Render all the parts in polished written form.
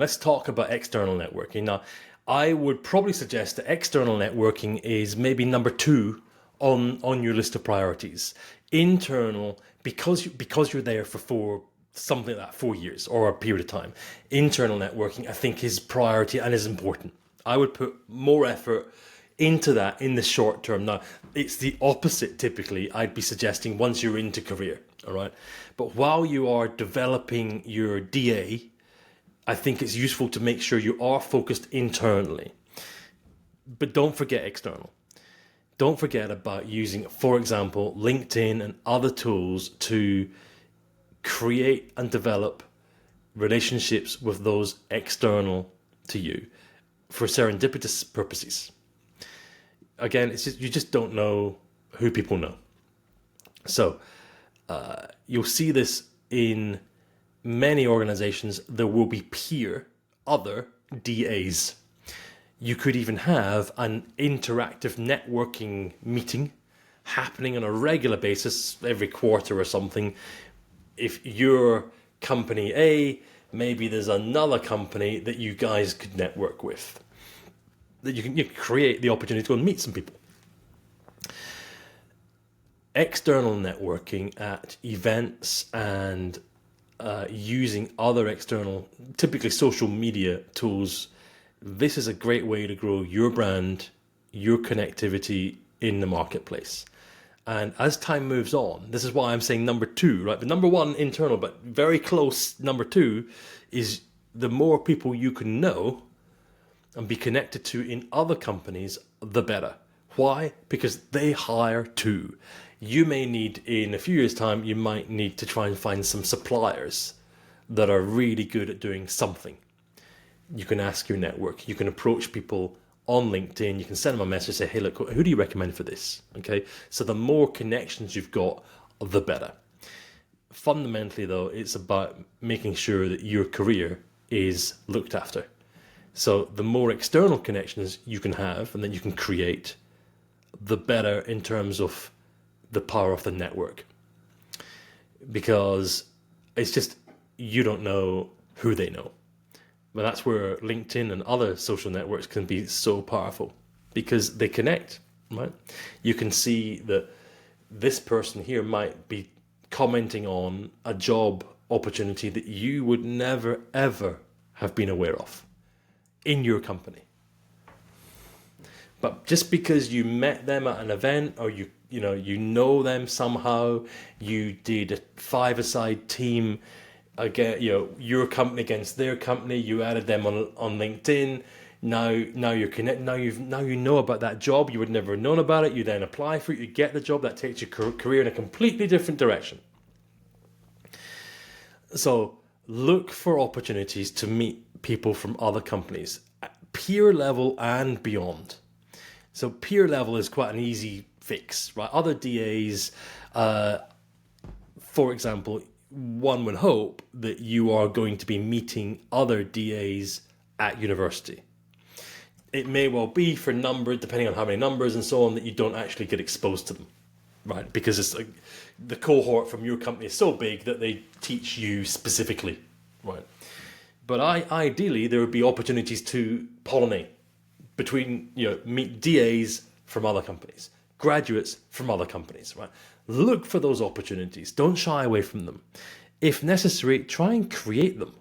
Let's talk about external networking. Now, I would probably suggest that external networking is maybe number two on your list of priorities. Internal, because you're there for something like that, 4 years or a period of time. Internal networking, I think, is priority and is important. I would put more effort into that in the short term. Now, it's the opposite typically, I'd be suggesting once you're into career, all right? But while you are developing your DA, I think it's useful to make sure you are focused internally. But don't forget external. Don't forget about using, for example, LinkedIn and other tools to create and develop relationships with those external to you for serendipitous purposes. Again, it's just you just don't know who people know. So you'll see this in many organizations. There will be other DAs. You could even have an interactive networking meeting happening on a regular basis every quarter or something. If you're company A, maybe there's another company that you guys could network with, that you create the opportunity to go and meet some people. External networking at events and using other external, typically social media tools. This is a great way to grow your brand, your connectivity in the marketplace. And as time moves on, this is why I'm saying number two, right? The number one internal, but very close number two is the more people you can know and be connected to in other companies, the better. Why? Because they hire too. You may need, in a few years' time, you might need to try and find some suppliers that are really good at doing something. You can ask your network. You can approach people on LinkedIn. You can send them a message, say, hey, look, who do you recommend for this? Okay. So the more connections you've got, the better. Fundamentally, though, it's about making sure that your career is looked after. So the more external connections you can have and then you can create, the better in terms of the power of the network. Because it's just, you don't know who they know. But that's where LinkedIn and other social networks can be so powerful, because they connect, right? You can see that this person here might be commenting on a job opportunity that you would never, ever have been aware of in your company. But just because you met them at an event, or you know them somehow, you did a five-a-side team, again, your company against their company, you added them on LinkedIn. Now you're connected. Now you know about that job. You would never have known about it. You then apply for it. You get the job. That takes your career in a completely different direction. So look for opportunities to meet people from other companies, at peer level and beyond. So peer level is quite an easy fix, right? Other DAs, for example, one would hope that you are going to be meeting other DAs at university. It may well be for number, depending on how many numbers and so on, that you don't actually get exposed to them, right? Because it's like the cohort from your company is so big that they teach you specifically, right? But ideally, there would be opportunities to pollinate between, meet DAs from other companies, graduates from other companies, right? Look for those opportunities. Don't shy away from them. If necessary, try and create them,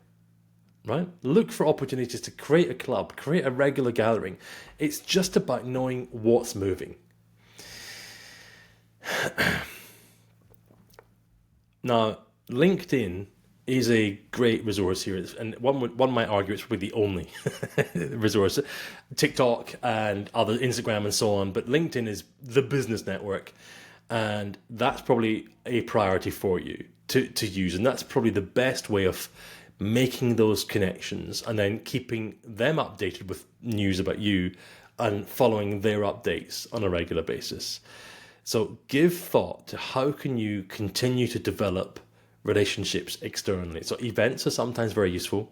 right? Look for opportunities to create a club, create a regular gathering. It's just about knowing what's moving. Now, LinkedIn is a great resource here, and one might argue it's probably the only resource. TikTok and other, Instagram and so on, but LinkedIn is the business network, and that's probably a priority for you to use, and that's probably the best way of making those connections and then keeping them updated with news about you and following their updates on a regular basis. So give thought to how can you continue to develop relationships externally. So events are sometimes very useful.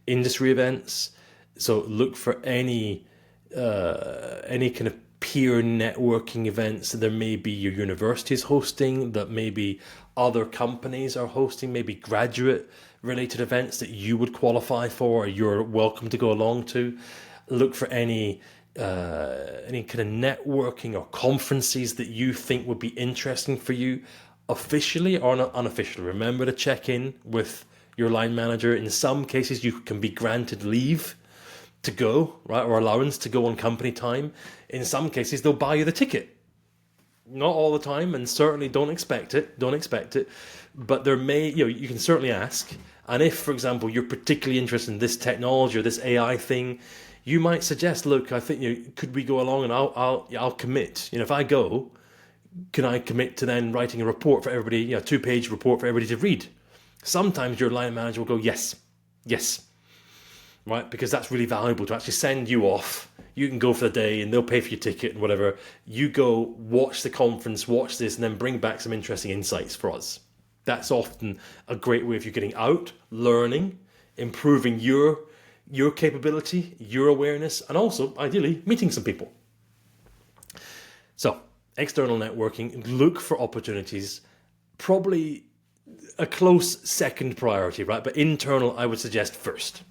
Industry events. So look for any kind of peer networking events that there may be your university is hosting, that maybe other companies are hosting, maybe graduate related events that you would qualify for or you're welcome to go along to. Look for any kind of networking or conferences that you think would be interesting for you, officially or not unofficially. Remember to check in with your line manager. In some cases, you can be granted leave to go, right, or allowance to go on company time. In some cases, they'll buy you the ticket. Not all the time, and certainly don't expect it. Don't expect it, but there may, you can certainly ask. And if, for example, you're particularly interested in this technology or this AI thing, you might suggest, look, I think could we go along, and I'll commit. If I go, can I commit to then writing a report for everybody, a 2-page report for everybody to read? Sometimes your line manager will go, yes, right? Because that's really valuable to actually send you off. You can go for the day and they'll pay for your ticket and whatever. You go watch the conference, watch this, and then bring back some interesting insights for us. That's often a great way of you getting out, learning, improving your capability, your awareness, and also, ideally, meeting some people. So, external networking, look for opportunities, probably a close second priority, right? But internal, I would suggest first.